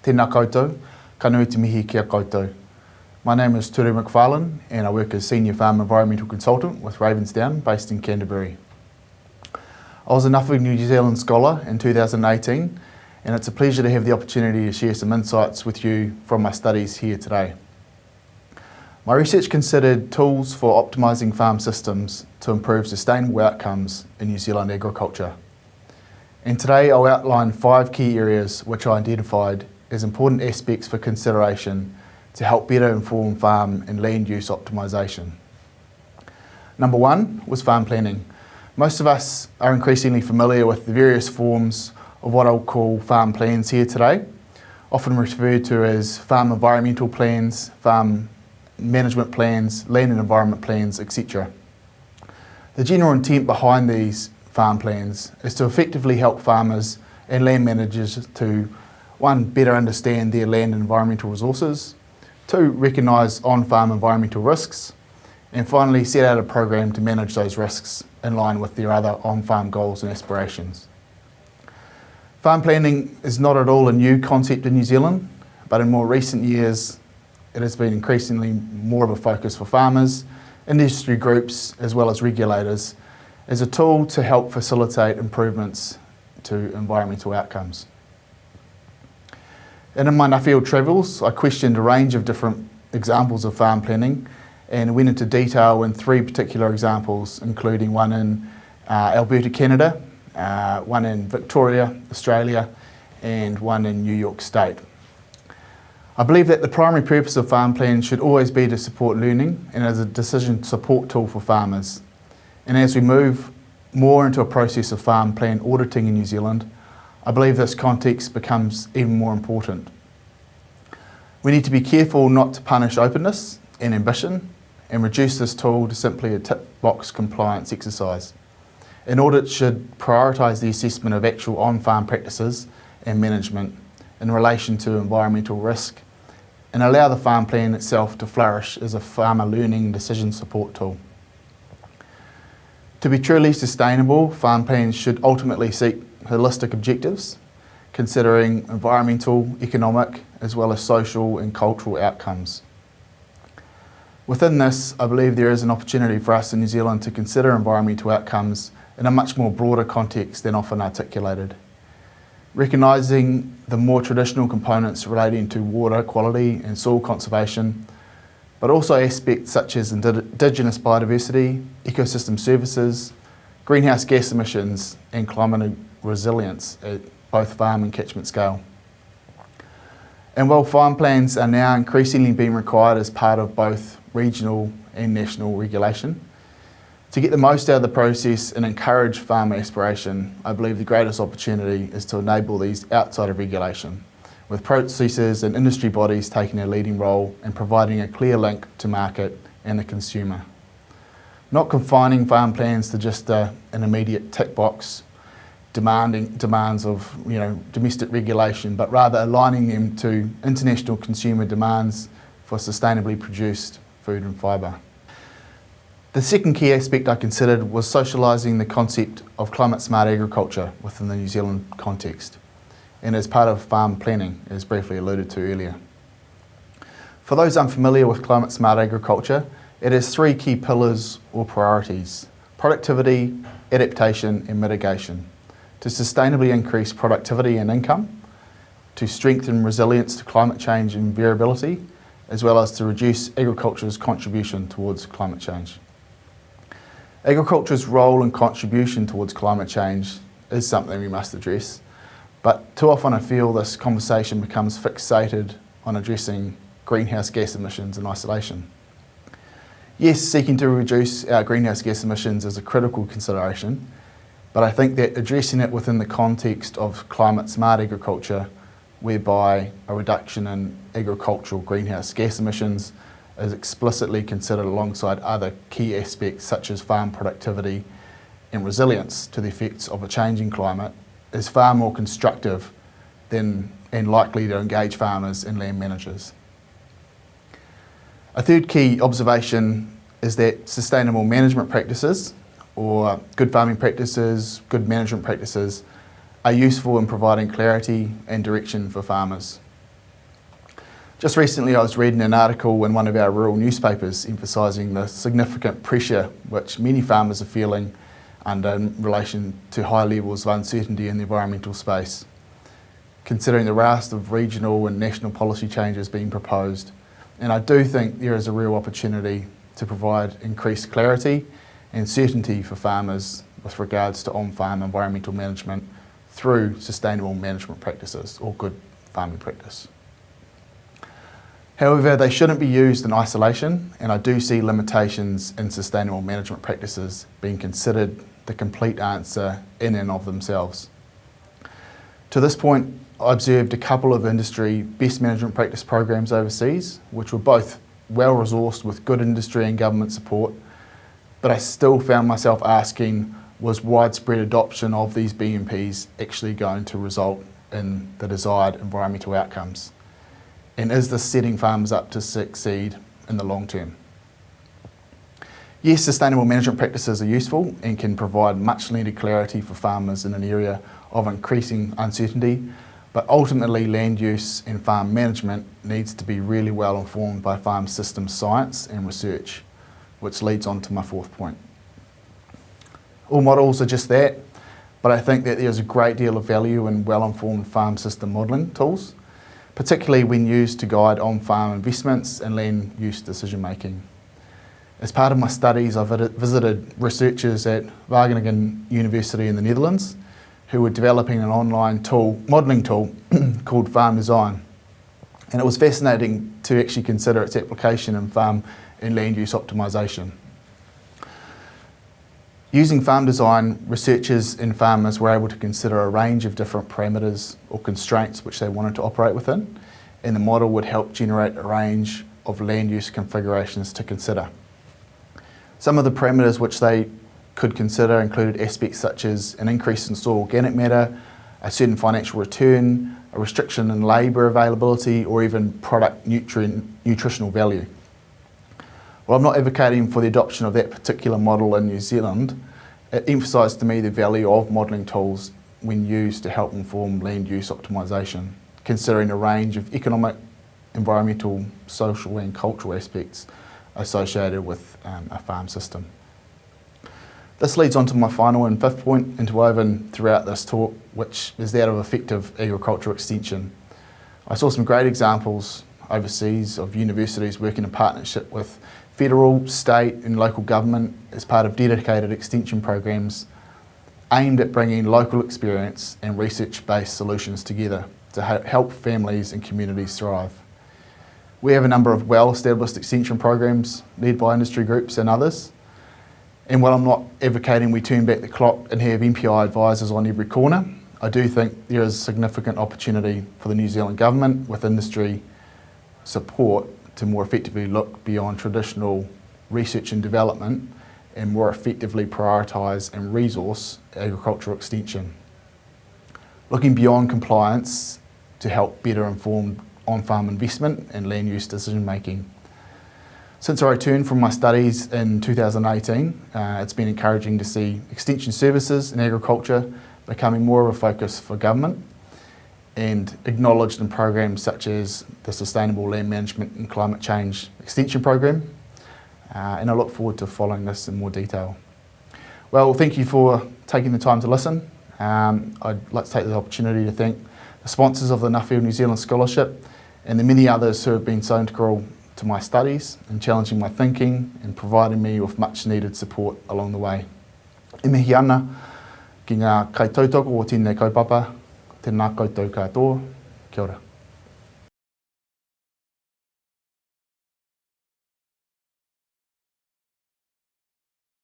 Tēnā koutou, ka nui te mihi kia koutou. My name is Turi McFarlane and I work as Senior Farm Environmental Consultant with Ravensdown, based in Canterbury. I was a Nuffield New Zealand Scholar in 2018 and it's a pleasure to have the opportunity to share some insights with you from my studies here today. My research considered tools for optimising farm systems to improve sustainable outcomes in New Zealand agriculture. And today I'll outline 5 key areas which I identified as important aspects for consideration to help better inform farm and land use optimisation. Number 1 was farm planning. Most of us are increasingly familiar with the various forms of what I'll call farm plans here today, often referred to as farm environmental plans, farm management plans, land and environment plans, etc. The general intent behind these farm plans is to effectively help farmers and land managers to 1. Better understand their land and environmental resources, 2. Recognise on-farm environmental risks, and finally set out a program to manage those risks in line with their other on-farm goals and aspirations. Farm planning is not at all a new concept in New Zealand, but in more recent years it has been increasingly more of a focus for farmers, industry groups as well as regulators as a tool to help facilitate improvements to environmental outcomes. And in my Nuffield travels, I questioned a range of different examples of farm planning and went into detail in 3 particular examples, including one in Alberta, Canada, one in Victoria, Australia, and one in New York State. I believe that the primary purpose of farm plans should always be to support learning and as a decision support tool for farmers. And as we move more into a process of farm plan auditing in New Zealand, I believe this context becomes even more important. We need to be careful not to punish openness and ambition and reduce this tool to simply a tick box compliance exercise. An audit should prioritise the assessment of actual on-farm practices and management in relation to environmental risk and allow the farm plan itself to flourish as a farmer learning and decision support tool. To be truly sustainable, farm plans should ultimately seek holistic objectives, considering environmental, economic, as well as social and cultural outcomes. Within this, I believe there is an opportunity for us in New Zealand to consider environmental outcomes in a much more broader context than often articulated. Recognising the more traditional components relating to water quality and soil conservation, but also aspects such as indigenous biodiversity, ecosystem services, greenhouse gas emissions and climate resilience at both farm and catchment scale. And while farm plans are now increasingly being required as part of both regional and national regulation, to get the most out of the process and encourage farmer aspiration, I believe the greatest opportunity is to enable these outside of regulation, with processors and industry bodies taking a leading role and providing a clear link to market and the consumer. Not confining farm plans to just an immediate tick box demands of domestic regulation, but rather aligning them to international consumer demands for sustainably produced food and fibre. The second key aspect I considered was socialising the concept of climate smart agriculture within the New Zealand context and as part of farm planning, as briefly alluded to earlier. For those unfamiliar with climate smart agriculture, it has 3 key pillars or priorities: productivity, adaptation and mitigation, to sustainably increase productivity and income, to strengthen resilience to climate change and variability, as well as to reduce agriculture's contribution towards climate change. Agriculture's role and contribution towards climate change is something we must address, but too often I feel this conversation becomes fixated on addressing greenhouse gas emissions in isolation. Yes, seeking to reduce our greenhouse gas emissions is a critical consideration, but I think that addressing it within the context of climate smart agriculture, whereby a reduction in agricultural greenhouse gas emissions is explicitly considered alongside other key aspects such as farm productivity and resilience to the effects of a changing climate, is far more constructive than and likely to engage farmers and land managers. A third key observation is that sustainable management practices, or good farming practices, good management practices, are useful in providing clarity and direction for farmers. Just recently I was reading an article in one of our rural newspapers emphasising the significant pressure which many farmers are feeling under in relation to high levels of uncertainty in the environmental space. Considering the raft of regional and national policy changes being proposed, and I do think there is a real opportunity to provide increased clarity and certainty for farmers with regards to on-farm environmental management through sustainable management practices or good farming practice. However, they shouldn't be used in isolation, and I do see limitations in sustainable management practices being considered the complete answer in and of themselves. To this point, I observed a couple of industry best management practice programs overseas, which were both well resourced with good industry and government support, but I still found myself asking, was widespread adoption of these BMPs actually going to result in the desired environmental outcomes? And is this setting farmers up to succeed in the long term? Yes, sustainable management practices are useful and can provide much needed clarity for farmers in an area of increasing uncertainty, but ultimately land use and farm management needs to be really well informed by farm systems science and research, which leads on to my fourth point. All models are just that, but I think that there's a great deal of value in well-informed farm system modelling tools, particularly when used to guide on-farm investments and land use decision-making. As part of my studies, I visited researchers at Wageningen University in the Netherlands who were developing an online modelling tool called Farm Design. And it was fascinating to actually consider its application in farm and land use optimisation. Using Farm Design, researchers and farmers were able to consider a range of different parameters or constraints which they wanted to operate within, and the model would help generate a range of land use configurations to consider. Some of the parameters which they could consider included aspects such as an increase in soil organic matter, a certain financial return, a restriction in labour availability, or even product nutritional value. While I'm not advocating for the adoption of that particular model in New Zealand, it emphasised to me the value of modelling tools when used to help inform land use optimisation, considering a range of economic, environmental, social and cultural aspects associated with a farm system. This leads on to my final and fifth point, interwoven throughout this talk, which is that of effective agricultural extension. I saw some great examples overseas of universities working in partnership with federal, state and local government as part of dedicated extension programs aimed at bringing local experience and research-based solutions together to help families and communities thrive. We have a number of well-established extension programs led by industry groups and others, and while I'm not advocating we turn back the clock and have MPI advisors on every corner, I do think there is significant opportunity for the New Zealand Government with industry support to more effectively look beyond traditional research and development and more effectively prioritise and resource agricultural extension. Looking beyond compliance to help better inform on-farm investment and land use decision making. Since I returned from my studies in 2018, it's been encouraging to see extension services in agriculture becoming more of a focus for government and acknowledged in programs such as the Sustainable Land Management and Climate Change Extension Program, and I look forward to following this in more detail. Well, thank you for taking the time to listen. I'd like to take the opportunity to thank the sponsors of the Nuffield New Zealand Scholarship and the many others who have been so integral to my studies and challenging my thinking and providing me with much needed support along the way. E mihi ana ki ngā kaitautoko o tēnei kaupapa, tēnā koutou katoa, kia ora.